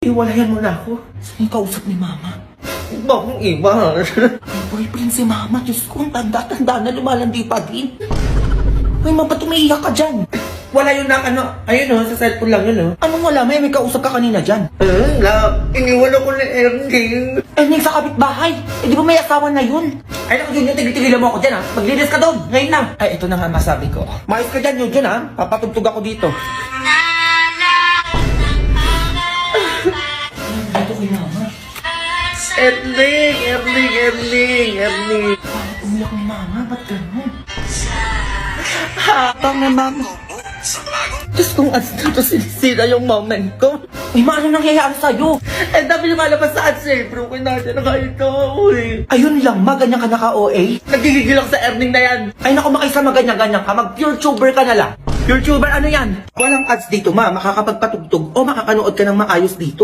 Iwalayan mo na ako. Sino yung kausap ni Mama? Bakong iba? May boyfriend si Mama. Diyos ko, ang tanda-tanda na lumalandi pa din. Ay, Ma, ba't umiiyak ka dyan? Wala yun na ano. Ayun sa cellphone lang yun Anong wala? May kausap ka kanina dyan. Iniwan ako ni Erning. Eh, sa kapitbahay. Eh, di ba may asawa na yun? Ay naku Junjun, tigil-tigilan mo ako dyan Maglinis ka doon, ngayon na. Ay, ito na nga masabi ko. Maayos ka dyan Junjun Papatugtog ako dito. Dito kay Mama. Erning. Bakit umiyak ni Mama? Ba't ganun? Habang na Mama. Diyos kong ads dito sinisira yung moment ko. Uy, Ma, ano nangyayari sa'yo? Dami lumalabas sa ads Broken natin na kayo ito. Ayun lang, Ma, ganyan ka naka-OA? Nagigigil ako sa Erning na yan. Ay, naku, makisa maganyan-ganyan ka. Mag-pure tuber ka na lang. Pure tuber, ano yan? Walang ads dito, Ma. Makakapagpatugtog o makakanood ka ng maayos dito.